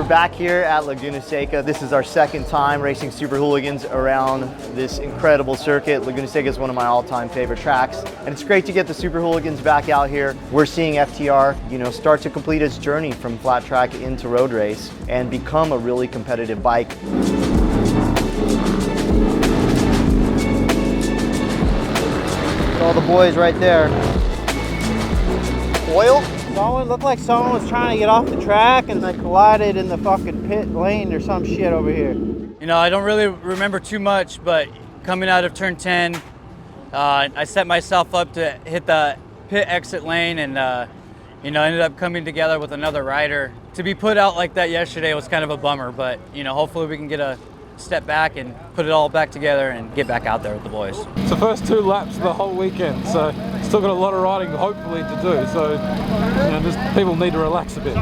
back here at Laguna Seca. This is our second time racing Super Hooligans around this incredible circuit. Laguna Seca is one of my all-time favorite tracks, and it's great to get the Super Hooligans back out here. We're seeing FTR, start to complete its journey from flat track into road race and become a really competitive bike. All the boys right there. Oil? Someone looked like someone was trying to get off the track and they collided in the fucking pit lane or some shit over here. I don't really remember too much, but coming out of turn 10, I set myself up to hit the pit exit lane and ended up coming together with another rider. To be put out like that yesterday was kind of a bummer, but hopefully we can get a step back and put it all back together and get back out there with the boys. It's the first 2 laps of the whole weekend, so still got a lot of riding hopefully to do, so just people need to relax a bit.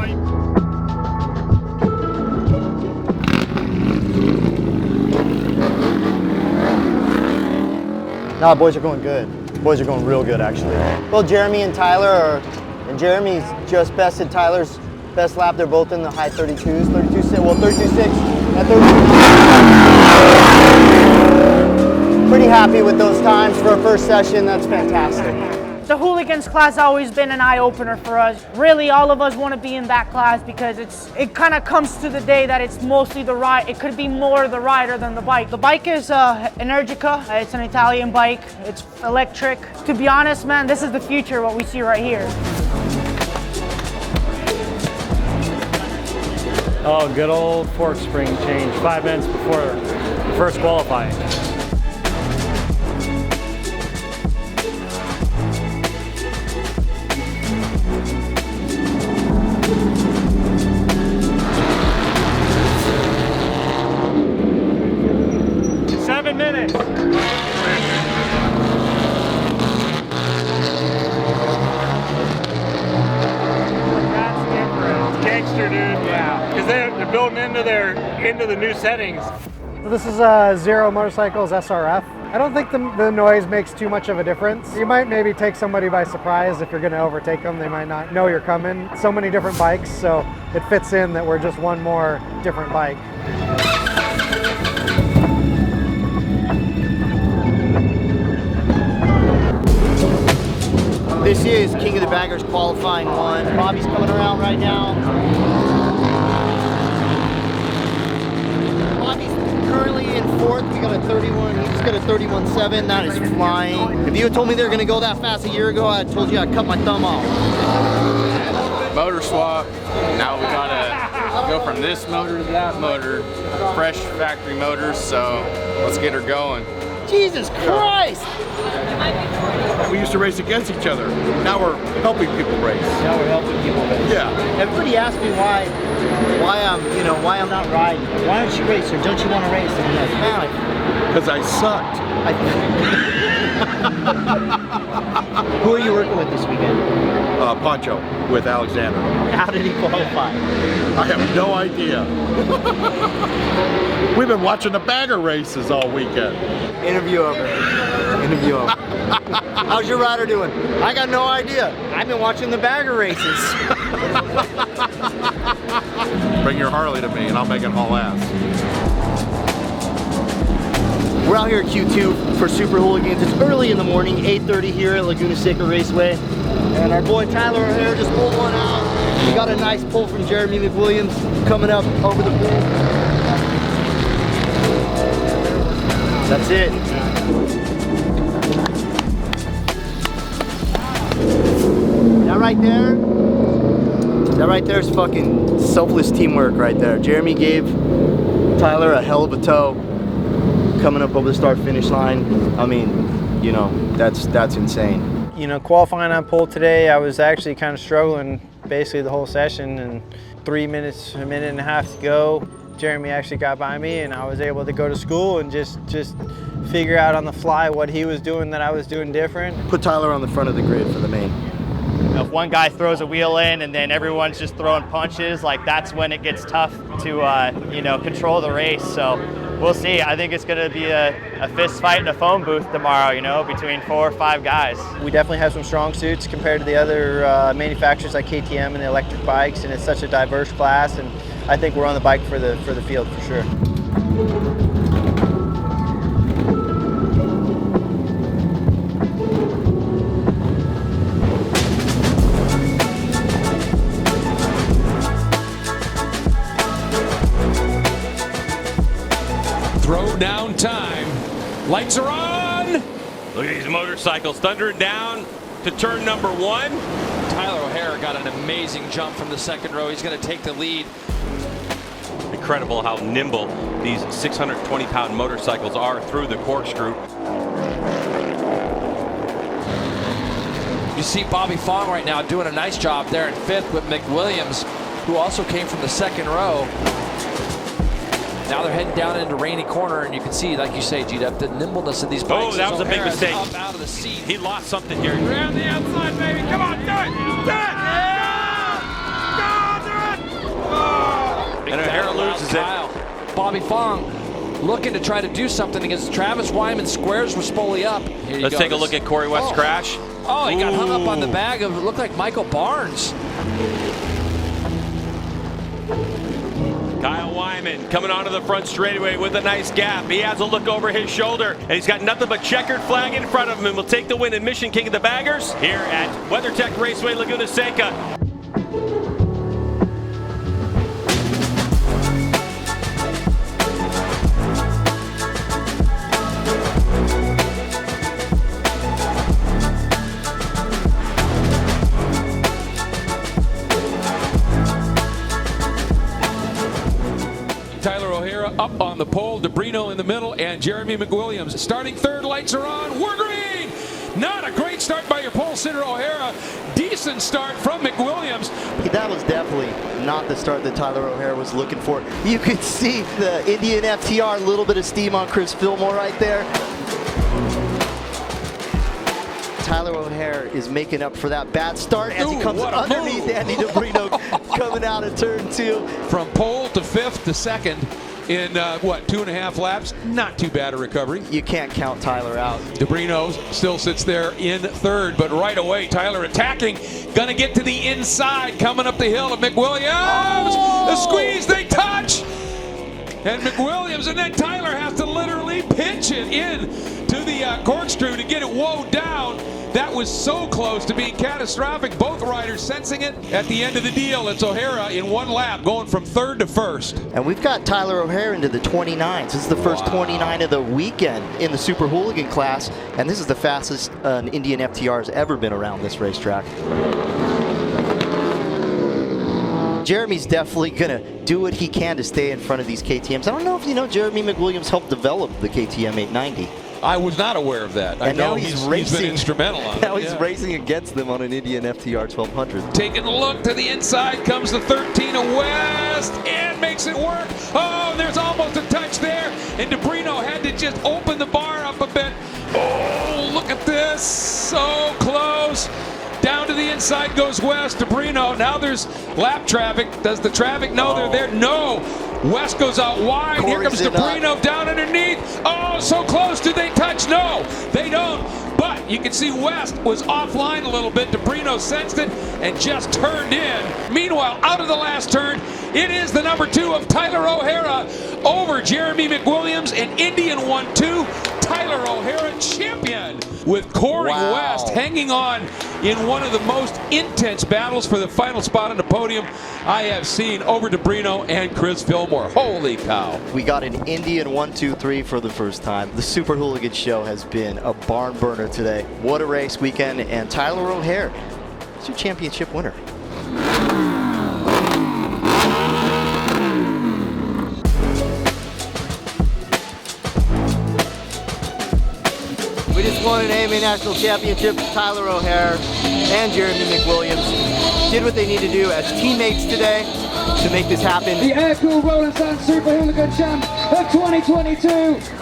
No, boys are going good. Boys are going real good, actually. Well, Jeremy and Tyler and Jeremy's just bested Tyler's best lap. They're both in the high 32s, 32.6 at 32. Pretty happy with those times for a first session. That's fantastic. The Hooligans class has always been an eye-opener for us. Really, all of us want to be in that class because it kind of comes to the day that it's mostly the ride. It could be more the rider than the bike. The bike is Energica. It's an Italian bike. It's electric. To be honest, man, this is the future, what we see right here. Oh, good old fork spring change 5 minutes before the first qualifying. Into the new settings. This is Zero Motorcycles SRF. I don't think the noise makes too much of a difference. You might maybe take somebody by surprise if you're going to overtake them. They might not know you're coming. So many different bikes, so it fits in that we're just one more different bike. This is King of the Baggers qualifying 1. Bobby's coming around right now. Currently in 4th, we got a 31, he just got a 31.7, that is flying. If you had told me they were gonna go that fast a year ago, I told you I'd cut my thumb off. Motor swap, now we gotta go from this motor to that motor, fresh factory motors, so let's get her going. Jesus Christ! We used to race against each other. Now we're helping people race. Now we're helping people race. Yeah. Everybody asks me why I'm not riding. Why don't you race or don't you want to race? And I'm like, man, because I sucked. Who are you working with this weekend? Poncho with Alexander. How did he qualify? I have no idea. We've been watching the bagger races all weekend. Interview over. Interview over. How's your rider doing? I got no idea. I've been watching the bagger races. Bring your Harley to me and I'll make it haul ass. We're out here at Q2 for Super Hooligans. It's early in the morning, 8:30 here at Laguna Seca Raceway. And our boy Tyler here just pulled one out. We got a nice pull from Jeremy McWilliams coming up over the pool. That's it. That right there is fucking selfless teamwork right there. Jeremy gave Tyler a hell of a tow coming up over the start-finish line. I mean, that's insane. Qualifying on pole today, I was actually kind of struggling basically the whole session, and 3 minutes, a minute and a half to go, Jeremy actually got by me and I was able to go to school and just figure out on the fly what he was doing that I was doing different. Put Tyler on the front of the grid for the main. If one guy throws a wheel in and then everyone's just throwing punches, like that's when it gets tough to control the race. So We'll see. I think it's going to be a fist fight in a phone booth tomorrow, you know, between 4 or 5 guys. We definitely have some strong suits compared to the other manufacturers like KTM and the electric bikes, and it's such a diverse class, and I think we're on the bike for the field for sure. Throwdown time. Lights are on. Look at these motorcycles thundering down to turn number 1. Tyler O'Hara got an amazing jump from the second row. He's going to take the lead. Incredible how nimble these 620-pound motorcycles are through the corkscrew. You see Bobby Fong right now doing a nice job there in 5th with McWilliams, who also came from the second row. Now they're heading down into Rainy Corner, and you can see, like you say, G-Dep, the nimbleness of these bikes. Oh, that was a big mistake. Up out of the seat. He lost something here. Around the outside, baby. Come on, do it. Do it. And O'Hara loses Kyle. Bobby Fong looking to try to do something against Travis Wyman. Squares Rispoli up. Let's take a look at Cory West's crash. Oh, he got hung up on the bag of, it looked like Michael Barnes. Kyle Wyman coming onto the front straightaway with a nice gap. He has a look over his shoulder, and he's got nothing but checkered flag in front of him, and will take the win in Mission King of the Baggers here at Weathertech Raceway Laguna Seca. Tyler O'Hara up on the pole, DiBrino in the middle, and Jeremy McWilliams. Starting third, lights are on, we're green! Not a great start by your pole sitter O'Hara. Decent start from McWilliams. That was definitely not the start that Tyler O'Hara was looking for. You could see the Indian FTR, a little bit of steam on Chris Fillmore right there. Tyler O'Hara is making up for that bad start as he comes underneath Andy DiBrino coming out of turn 2. From pole to 5th to 2nd in, 2.5 laps? Not too bad a recovery. You can't count Tyler out. DiBrino still sits there in 3rd, but right away, Tyler attacking. Gonna get to the inside, coming up the hill of McWilliams. The squeeze, they touch! And McWilliams, and then Tyler has to literally pinch it in to the corkscrew to get it wound down. That was so close to being catastrophic. Both riders sensing it at the end of the deal. It's O'Hara in 1 lap going from 3rd to 1st. And we've got Tyler O'Hara into the 29s. This is the first 29 of the weekend in the Super Hooligan class. And this is the fastest an Indian FTR has ever been around this racetrack. Jeremy's definitely going to do what he can to stay in front of these KTMs. I don't know if you know Jeremy McWilliams helped develop the KTM 890. I was not aware of that. I know he's been instrumental on it. Now he's racing against them on an Indian FTR 1200. Taking a look to the inside comes the 13 of West and makes it work. Oh, there's almost a touch there. And DiBrino had to just open the bar up a bit. Oh, look at this. So close. Down to the inside goes West. DiBrino. Now there's lap traffic. Does the traffic know they're there? No. West goes out wide. Here comes DiBrino down underneath. Oh, so close. Do they touch? No, they don't. But you can see West was offline a little bit. DiBrino sensed it and just turned in. Meanwhile, out of the last turn, it is the number 2 of Tyler O'Hara over Jeremy McWilliams and Indian 1-2. Tyler O'Hara champion with Cory West hanging on in one of the most intense battles for the final spot on the podium I have seen over DiBrino and Chris Fillmore. Holy cow. We got an Indian 1-2-3 for the first time. The Super Hooligan show has been a barn burner today. What a race weekend, and Tyler O'Hara is your championship winner. We just won an AMA National Championship. Tyler O'Hara and Jeremy McWilliams did what they need to do as teammates today to make this happen. The air-cooled Rolling Stone Super Hooligan champ of 2022,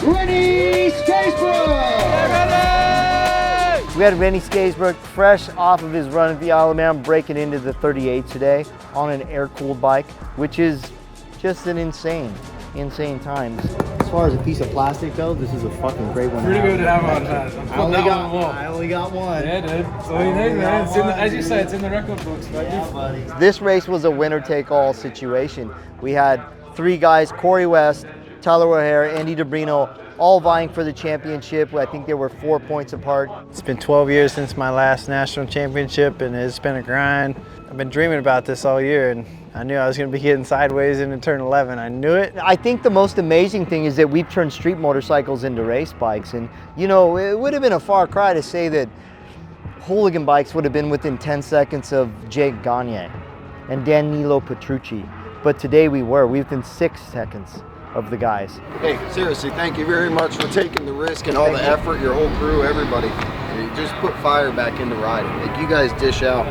Rennie Skaesbrook! We had Rennie Skaesbrook fresh off of his run at the Isle of Man, breaking into the 38 today on an air-cooled bike, which is just an insane insane times. As far as a piece of plastic though, this is a fucking great one. Pretty good to have on that. I only got one. Yeah, dude. That's all you need, man. It's in the, as you say, it's in the record books, buddy. Yeah, buddy. This race was a winner-take-all situation. We had 3 guys, Cory West, Tyler O'Hare, Andy DiBrino, all vying for the championship. I think they were 4 points apart. It's been 12 years since my last national championship, and it's been a grind. I've been dreaming about this all year, and I knew I was going to be getting sideways into turn 11. I knew it. I think the most amazing thing is that we've turned street motorcycles into race bikes. And, you know, it would have been a far cry to say that Hooligan bikes would have been within 10 seconds of Jake Gagne and Danilo Petrucci. But today we were. We've been 6 seconds of the guys. Hey, seriously, thank you very much for taking the risk and all the effort, your whole crew, everybody. You just put fire back into riding. Like, you guys dish out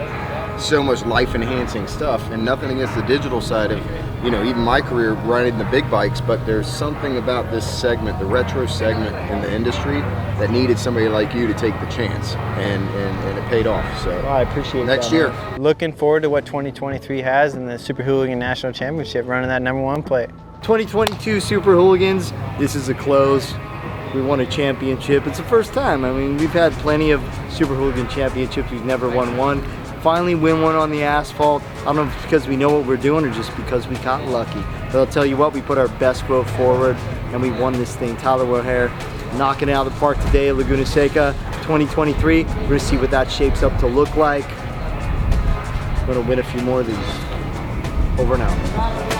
so much life-enhancing stuff, and nothing against the digital side of, you know, even my career riding the big bikes, but there's something about this segment, the retro segment in the industry, that needed somebody like you to take the chance, and it paid off. So I appreciate next that, year. Man. Looking forward to what 2023 has in the Super Hooligan National Championship, running that #1 plate. 2022 Super Hooligans, this is a close. We won a championship. It's the first time. I mean, we've had plenty of Super Hooligan championships. We've never won one. Finally win one on the asphalt. I don't know if it's because we know what we're doing or just because we got lucky. But I'll tell you what, we put our best foot forward and we won this thing. Tyler O'Hare knocking it out of the park today at Laguna Seca 2023. We're gonna see what that shapes up to look like. We're gonna win a few more of these. Over and out.